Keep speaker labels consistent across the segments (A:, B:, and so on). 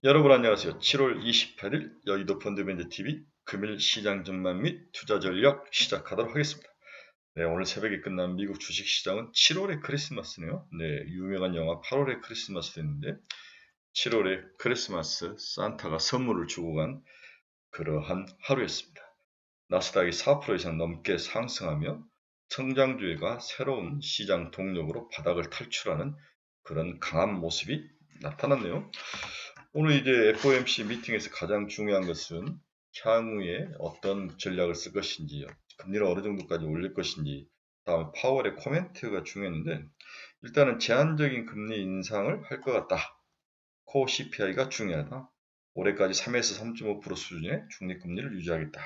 A: 여러분 안녕하세요. 7월 28일 여의도 펀드매니저TV 금일 시장 전망 및 투자 전략 시작하도록 하겠습니다. 네, 오늘 새벽에 끝난 미국 주식시장은 7월의 크리스마스네요. 네, 유명한 영화 8월의 크리스마스도 있는데 7월의 크리스마스 산타가 선물을 주고 간 그러한 하루였습니다. 나스닥이 4% 이상 넘게 상승하며 성장주가 새로운 시장 동력으로 바닥을 탈출하는 그런 강한 모습이 나타났네요. 오늘 이제 FOMC 미팅에서 가장 중요한 것은 향후에 어떤 전략을 쓸 것인지, 금리를 어느 정도까지 올릴 것인지, 다음에 파월의 코멘트가 중요했는데, 일단은 제한적인 금리 인상을 할 것 같다. 코어 CPI가 중요하다. 올해까지 3에서 3.5% 수준의 중립금리를 유지하겠다.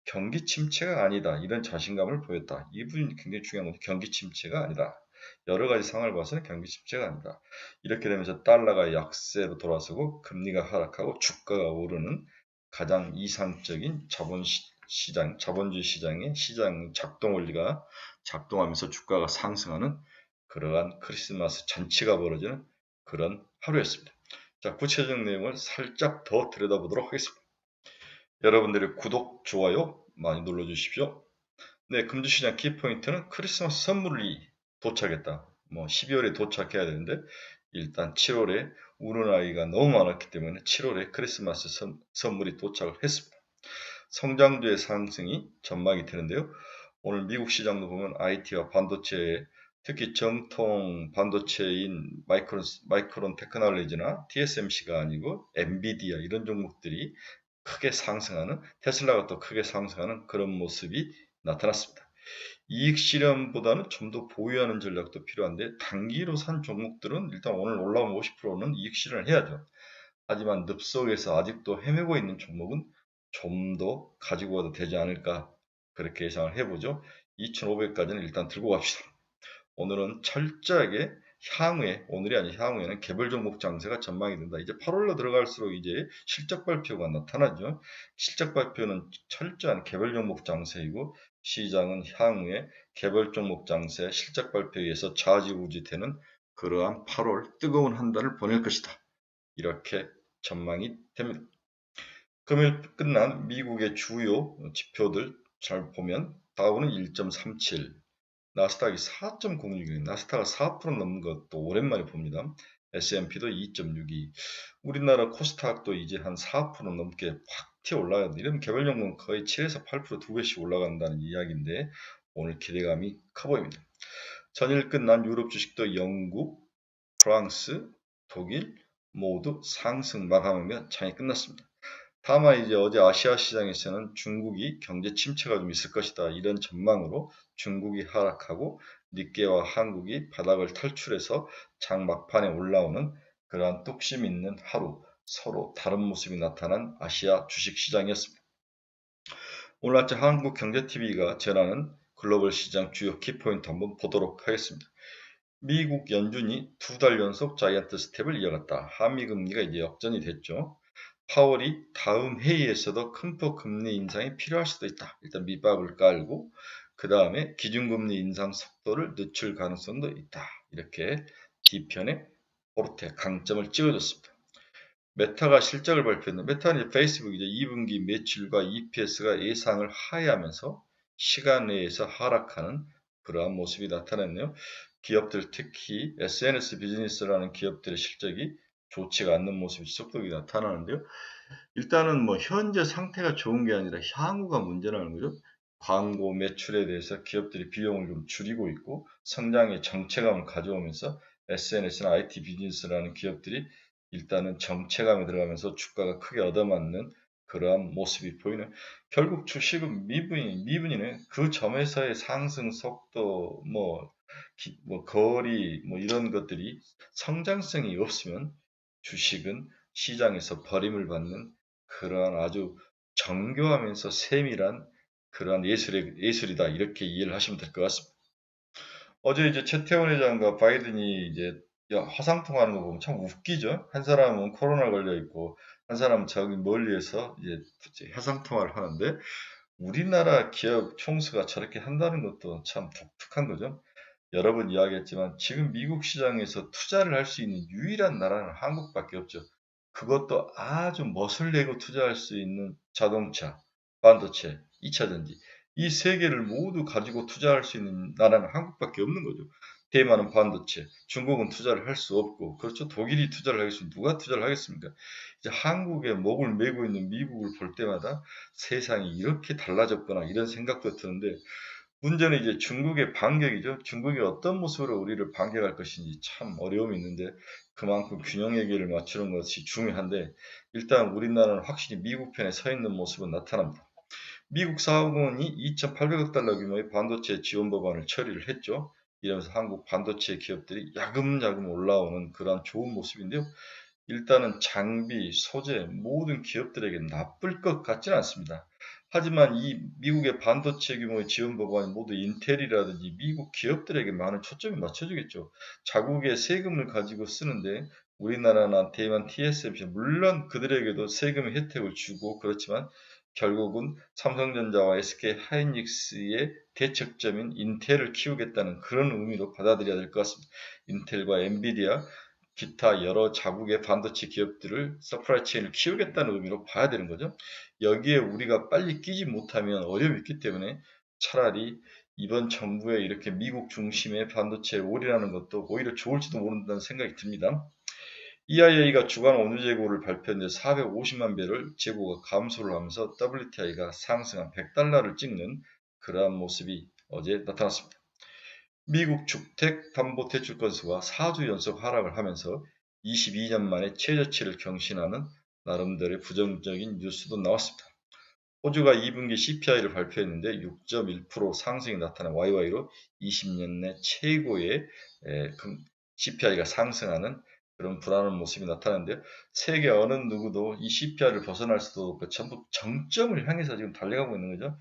A: 경기 침체가 아니다. 이런 자신감을 보였다. 이 부분이 굉장히 중요한 건데 경기 침체가 아니다. 여러 가지 상황을 봐서는 경기 침체가 아니다. 이렇게 되면서 달러가 약세로 돌아서고 금리가 하락하고 주가가 오르는 가장 이상적인 자본주의 시장의 시장 작동 원리가 작동하면서 주가가 상승하는 그러한 크리스마스 잔치가 벌어지는 그런 하루였습니다. 자, 구체적 내용을 살짝 더 들여다보도록 하겠습니다. 여러분들의 구독, 좋아요 많이 눌러주십시오. 네, 금주시장 키포인트는 크리스마스 선물이 도착했다. 12월에 도착해야 되는데 일단 7월에 우는 아이가 너무 많았기 때문에 7월에 크리스마스 선물이 도착을 했습니다. 성장주의 상승이 전망이 되는데요. 오늘 미국 시장도 보면 IT와 반도체, 특히 정통 반도체인 마이크론 테크놀로지나 TSMC가 아니고 엔비디아 이런 종목들이 크게 상승하는, 테슬라가 또 크게 상승하는 그런 모습이 나타났습니다. 이익 실현보다는 좀 더 보유하는 전략도 필요한데 단기로 산 종목들은 일단 오늘 올라온 50%는 이익 실현을 해야죠. 하지만 늪속에서 아직도 헤매고 있는 종목은 좀 더 가지고 와도 되지 않을까, 그렇게 예상을 해보죠. 2500까지는 일단 들고 갑시다. 오늘은 철저하게 향후에, 오늘이 아니라 향후에는 개별 종목 장세가 전망이 된다. 이제 8월로 들어갈수록 이제 실적 발표가 나타나죠. 실적 발표는 철저한 개별 종목 장세이고 시장은 향후에 개별 종목 장세, 실적 발표에 의해서 좌지우지되는 그러한 8월 뜨거운 한 달을 보낼 것이다. 이렇게 전망이 됩니다. 금일 끝난 미국의 주요 지표들 잘 보면 다우는 1.37, 나스닥이 4.06, 나스닥이 4% 넘는 것도 오랜만에 봅니다. S&P도 2.62, 우리나라 코스닥도 이제 한 4% 넘게 확 튀어 올라가는데 이런 개별 종목은 거의 7에서 8% 두 배씩 올라간다는 이야기인데 오늘 기대감이 커 보입니다. 전일 끝난 유럽 주식도 영국, 프랑스, 독일 모두 상승 마감하며 장이 끝났습니다. 다만 이제 어제 아시아 시장에서는 중국이 경제 침체가 좀 있을 것이다. 이런 전망으로 중국이 하락하고 니케와 한국이 바닥을 탈출해서 장 막판에 올라오는 그러한 뚝심 있는 하루, 서로 다른 모습이 나타난 아시아 주식 시장이었습니다. 오늘 아침 한국경제TV가 전하는 글로벌 시장 주요 키포인트 한번 보도록 하겠습니다. 미국 연준이 2달 연속 자이언트 스텝을 이어갔다. 한미 금리가 이제 역전이 됐죠. 파월이 다음 회의에서도 큰 폭 금리 인상이 필요할 수도 있다. 일단 밑밥을 깔고 그 다음에 기준금리 인상 속도를 늦출 가능성도 있다. 이렇게 뒤편에 포르테 강점을 찍어줬습니다. 메타가 실적을 발표했는데 메타는 이제 페이스북 이제 2분기 매출과 EPS가 예상을 하회하면서 시간 내에서 하락하는 그러한 모습이 나타났네요. 기업들 특히 SNS 비즈니스라는 기업들의 실적이 좋지가 않는 모습이 지속적이 나타나는데요. 일단은 뭐 현재 상태가 좋은 게 아니라 향후가 문제라는 거죠. 광고 매출에 대해서 기업들이 비용을 좀 줄이고 있고 성장의 정체감을 가져오면서 SNS나 IT 비즈니스라는 기업들이 일단은 정체감에 들어가면서 주가가 크게 얻어맞는 그러한 모습이 보이는, 결국 주식은 미분이네. 그 점에서의 상승 속도, 거리, 이런 것들이 성장성이 없으면 주식은 시장에서 버림을 받는 그러한 아주 정교하면서 세밀한 그러한 예술이다. 이렇게 이해를 하시면 될 것 같습니다. 어제 이제 최태원 회장과 바이든이 이제 화상통화하는 거 보면 참 웃기죠. 한 사람은 코로나 걸려 있고 한 사람은 저기 멀리에서 이제 화상통화를 하는데 우리나라 기업 총수가 저렇게 한다는 것도 참 독특한 거죠. 여러 번 이야기했지만 지금 미국 시장에서 투자를 할 수 있는 유일한 나라는 한국밖에 없죠. 그것도 아주 멋을 내고 투자할 수 있는 자동차, 반도체, 2차 전지 이 세 개를 모두 가지고 투자할 수 있는 나라는 한국밖에 없는 거죠. 대만은 반도체, 중국은 투자를 할 수 없고 그렇죠. 독일이 투자를 하겠습니까? 누가 투자를 하겠습니까? 이제 한국에 목을 메고 있는 미국을 볼 때마다 세상이 이렇게 달라졌구나 이런 생각도 드는데 문제는 이제 중국의 반격이죠. 중국이 어떤 모습으로 우리를 반격할 것인지 참 어려움이 있는데 그만큼 균형 외교를 맞추는 것이 중요한데 일단 우리나라는 확실히 미국 편에 서 있는 모습은 나타납니다. 미국 사업원이 2,800억 달러 규모의 반도체 지원 법안을 처리를 했죠. 이러면서 한국 반도체 기업들이 야금야금 올라오는 그런 좋은 모습인데요. 일단은 장비, 소재 모든 기업들에게 나쁠 것 같지는 않습니다. 하지만 이 미국의 반도체 규모의 지원 법안이 모두 인텔이라든지 미국 기업들에게 많은 초점이 맞춰지겠죠. 자국의 세금을 가지고 쓰는데 우리나라나 대만 TSMC 물론 그들에게도 세금의 혜택을 주고 그렇지만 결국은 삼성전자와 SK 하이닉스의 대척점인 인텔을 키우겠다는 그런 의미로 받아들여야 될 것 같습니다. 인텔과 엔비디아 기타 여러 자국의 반도체 기업들을 서프라이 체인을 키우겠다는 의미로 봐야 되는 거죠. 여기에 우리가 빨리 끼지 못하면 어려움이 있기 때문에 차라리 이번 정부의 이렇게 미국 중심의 반도체에 올인하는 것도 오히려 좋을지도 모른다는 생각이 듭니다. EIA가 주간 원유 재고를 발표했는데 450만 배럴 재고가 감소를 하면서 WTI가 상승한 100달러를 찍는 그러한 모습이 어제 나타났습니다. 미국 주택담보대출 건수가 4주 연속 하락을 하면서 22년 만에 최저치를 경신하는 나름대로의 부정적인 뉴스도 나왔습니다. 호주가 2분기 CPI를 발표했는데 6.1% 상승이 나타난 YY로 20년 내 최고의 CPI가 상승하는 그런 불안한 모습이 나타나는데요. 세계 어느 누구도 이 CPI를 벗어날 수도 없고 전부 정점을 향해서 지금 달려가고 있는 거죠.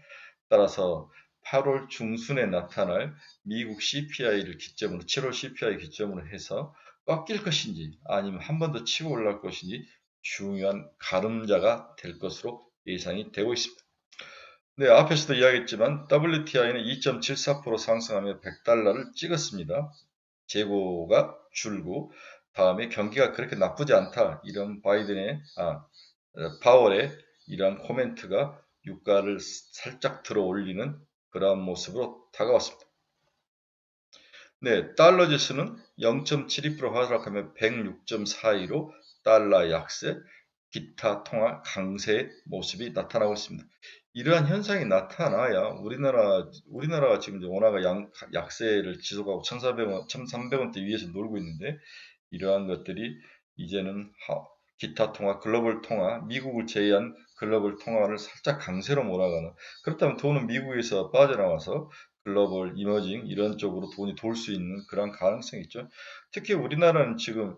A: 따라서 8월 중순에 나타날 미국 CPI를 기점으로 7월 CPI 기점으로 해서 꺾일 것인지 아니면 한 번 더 치고 올라갈 것인지 중요한 가름자가 될 것으로 예상이 되고 있습니다. 네, 앞에서도 이야기했지만 WTI는 2.74% 상승하며 100달러를 찍었습니다. 재고가 줄고 다음에 경기가 그렇게 나쁘지 않다. 이런 파월의 이러한 코멘트가 유가를 살짝 들어 올리는 그러한 모습으로 다가왔습니다. 네, 달러 지수는 0.72% 하락하며 106.42로 달러 약세, 기타 통화 강세의 모습이 나타나고 있습니다. 이러한 현상이 나타나야 우리나라가 지금 이제 원화가 약세를 지속하고 1,400원, 1,300원대 위에서 놀고 있는데 이러한 것들이 이제는 기타 통화, 글로벌 통화, 미국을 제외한 글로벌 통화를 살짝 강세로 몰아가는 그렇다면 돈은 미국에서 빠져나와서 글로벌 이머징 이런 쪽으로 돈이 돌 수 있는 그런 가능성이 있죠. 특히 우리나라는 지금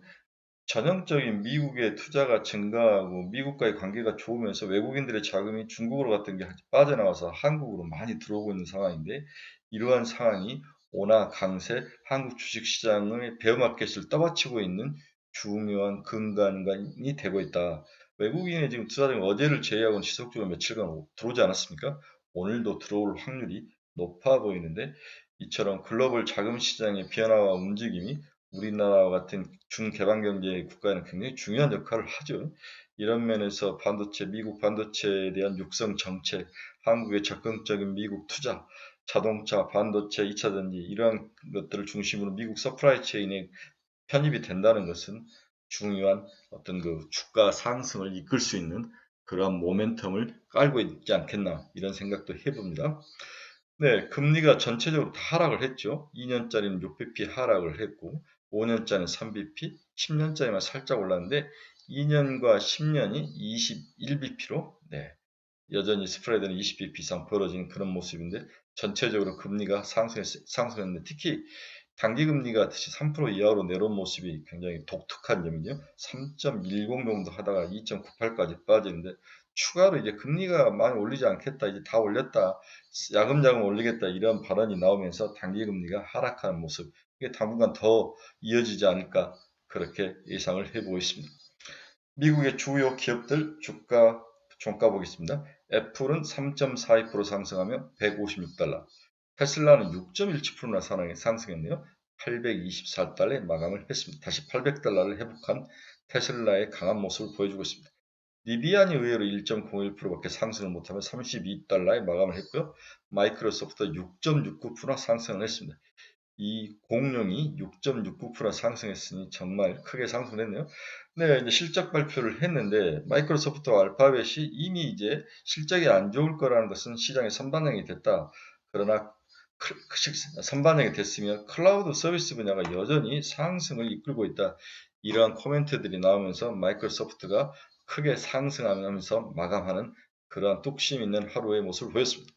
A: 전형적인 미국의 투자가 증가하고 미국과의 관계가 좋으면서 외국인들의 자금이 중국으로 갔던 게 빠져나와서 한국으로 많이 들어오고 있는 상황인데 이러한 상황이 원화 강세, 한국 주식시장의 베어마켓을 떠받치고 있는 중요한 근간이 되고 있다. 외국인의 지금 투자자금 어제를 제외하고는 지속적으로 며칠간 들어오지 않았습니까? 오늘도 들어올 확률이 높아 보이는데 이처럼 글로벌 자금 시장의 변화와 움직임이 우리나라와 같은 중개방경제 국가에는 굉장히 중요한 역할을 하죠. 이런 면에서 미국 반도체에 대한 육성 정책, 한국의 적극적인 미국 투자, 자동차, 반도체, 2차 전지 이러한 것들을 중심으로 미국 서프라이 체인에 편입이 된다는 것은 중요한 어떤 그 주가 상승을 이끌 수 있는 그러한 모멘텀을 깔고 있지 않겠나 이런 생각도 해봅니다. 네, 금리가 전체적으로 다 하락을 했죠. 2년짜리는 6bp 하락을 했고 5년짜리는 3bp, 10년짜리만 살짝 올랐는데 2년과 10년이 21bp로 여전히 스프레드는 20bp 이상 벌어지는 그런 모습인데 전체적으로 금리가 상승했는데 특히 단기 금리가 3% 이하로 내려온 모습이 굉장히 독특한 점이죠. 3.10 정도 하다가 2.98까지 빠지는데 추가로 이제 금리가 많이 올리지 않겠다, 이제 다 올렸다, 야금야금 올리겠다 이런 발언이 나오면서 단기 금리가 하락하는 모습, 이게 당분간 더 이어지지 않을까 그렇게 예상을 해보고 있습니다. 미국의 주요 기업들 주가 종가 보겠습니다. 애플은 3.42% 상승하며 156달러, 테슬라는 6.17%나 상승했네요. 824달러에 마감을 했습니다. 다시 800달러를 회복한 테슬라의 강한 모습을 보여주고 있습니다. 리비안이 의외로 1.01%밖에 상승을 못하며 32달러에 마감을 했고요. 마이크로소프트 6.69% 상승을 했습니다. 이 공룡이 6.69% 상승했으니 정말 크게 상승했네요. 네, 이제 실적 발표를 했는데 마이크로소프트와 알파벳이 이미 이제 실적이 안 좋을 거라는 것은 시장에 선반영이 됐다. 그러나 선반영이 됐으며 클라우드 서비스 분야가 여전히 상승을 이끌고 있다. 이러한 코멘트들이 나오면서 마이크로소프트가 크게 상승하면서 마감하는 그러한 뚝심 있는 하루의 모습을 보였습니다.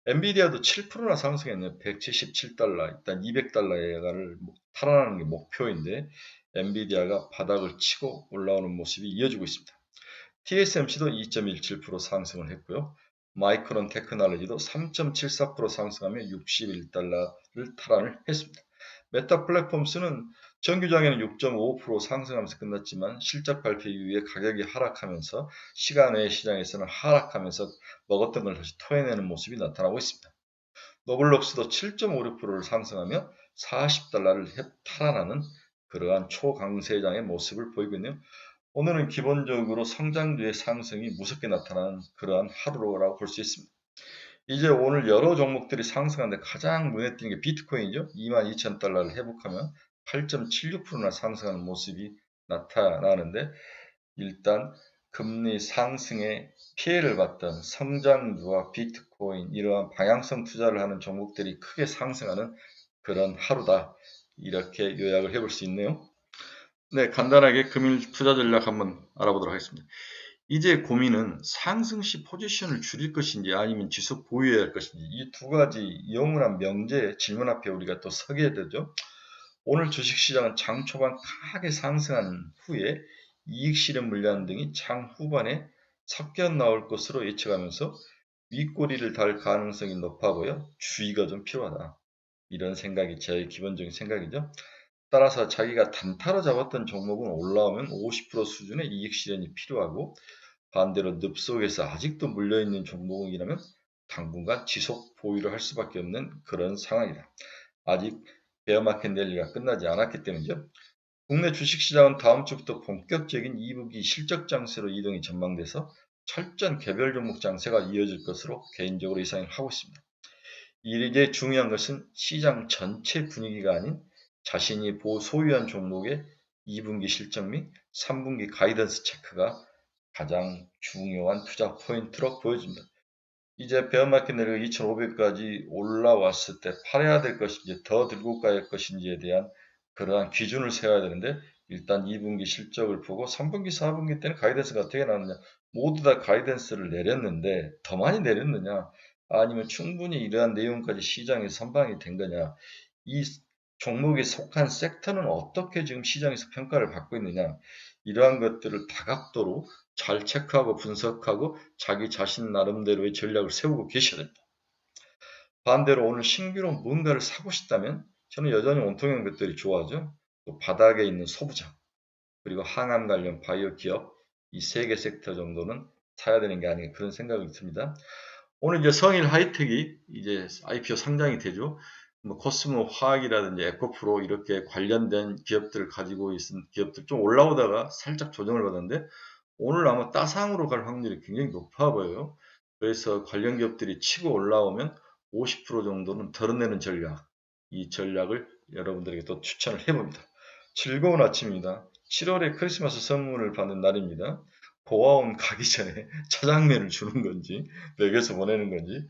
A: 엔비디아도 7%나 상승했네요. 177달러, 일단 200달러를 탈환하는 게 목표인데 엔비디아가 바닥을 치고 올라오는 모습이 이어지고 있습니다. TSMC도 2.17% 상승을 했고요. 마이크론 테크놀로지도 3.74% 상승하며 61달러를 탈환을 했습니다. 메타 플랫폼스는 정규장에는 6.5% 상승하면서 끝났지만 실적 발표 이후에 가격이 하락하면서 시간 외 시장에서는 하락하면서 먹었던 걸 다시 토해내는 모습이 나타나고 있습니다. 노블록스도 7.56%를 상승하며 40달러를 탈환하는 그러한 초강세장의 모습을 보이고 있네요. 오늘은 기본적으로 성장주의 상승이 무섭게 나타나는 그러한 하루라고 볼 수 있습니다. 이제 오늘 여러 종목들이 상승하는데 가장 눈에 띄는 게 비트코인이죠. 22,000달러를 회복하면 8.76%나 상승하는 모습이 나타나는데 일단 금리 상승에 피해를 봤던 성장주와 비트코인 이러한 방향성 투자를 하는 종목들이 크게 상승하는 그런 하루다. 이렇게 요약을 해볼 수 있네요. 네, 간단하게 금일 투자 전략 한번 알아보도록 하겠습니다. 이제 고민은 상승 시 포지션을 줄일 것인지 아니면 지속 보유해야 할 것인지 이 두 가지 영원한 명제의 질문 앞에 우리가 또 서게 되죠. 오늘 주식시장은 장 초반 강하게 상승한 후에 이익 실현 물량 등이 장 후반에 섞여 나올 것으로 예측하면서 윗꼬리를 달 가능성이 높아 보여 주의가 좀 필요하다. 이런 생각이 제 기본적인 생각이죠. 따라서 자기가 단타로 잡았던 종목은 올라오면 50% 수준의 이익 실현이 필요하고 반대로 늪속에서 아직도 물려있는 종목이라면 당분간 지속 보유를 할 수밖에 없는 그런 상황이다. 아직 베어마켓 랠리가 끝나지 않았기 때문이죠. 국내 주식시장은 다음 주부터 본격적인 2분기 실적 장세로 이동이 전망돼서 철저한 개별 종목 장세가 이어질 것으로 개인적으로 예상을 하고 있습니다. 이게 중요한 것은 시장 전체 분위기가 아닌 자신이 소유한 종목의 2분기 실적 및 3분기 가이던스 체크가 가장 중요한 투자 포인트로 보여집니다. 이제 베어마켓 내려가 2,500까지 올라왔을 때 팔아야 될 것인지 더 들고 가야 할 것인지에 대한 그러한 기준을 세워야 되는데 일단 2분기 실적을 보고 3분기, 4분기 때는 가이던스가 어떻게 나왔느냐 모두 다 가이던스를 내렸는데 더 많이 내렸느냐 아니면 충분히 이러한 내용까지 시장에 선방이 된 거냐 이 종목에 속한 섹터는 어떻게 지금 시장에서 평가를 받고 있느냐 이러한 것들을 다각도로 잘 체크하고 분석하고 자기 자신 나름대로의 전략을 세우고 계셔야 됩니다. 반대로 오늘 신규로 뭔가를 사고 싶다면 저는 여전히 온통형 것들이 좋아하죠. 또 바닥에 있는 소부장 그리고 항암 관련 바이오 기업 이 세 개 섹터 정도는 사야 되는 게 아닌가 그런 생각이 듭니다. 오늘 이제 성일 하이텍이 이제 IPO 상장이 되죠. 뭐 코스모 화학이라든지 에코프로 이렇게 관련된 기업들을 가지고 있는 기업들 좀 올라오다가 살짝 조정을 받았는데 오늘 아마 따상으로 갈 확률이 굉장히 높아 보여요. 그래서 관련 기업들이 치고 올라오면 50% 정도는 덜어내는 전략, 이 전략을 여러분들에게 또 추천을 해봅니다. 즐거운 아침입니다. 7월에 크리스마스 선물을 받는 날입니다. 고아원 가기 전에 차장면을 주는 건지 맥에서 보내는 건지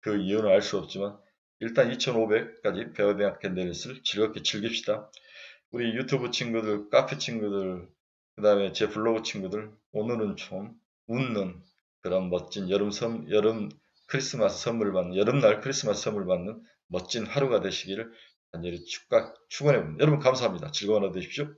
A: 그 이유는 알 수 없지만 일단 2,500까지 베어대학교 내렸을 즐겁게 즐깁시다. 우리 유튜브 친구들, 카페 친구들, 그 다음에 제 블로그 친구들 오늘은 좀 웃는 그런 멋진 여름 크리스마스 선물 받는 여름날 크리스마스 선물 받는 멋진 하루가 되시기를 간절히 축원해 봅니다. 여러분 감사합니다. 즐거운 하루 되십시오.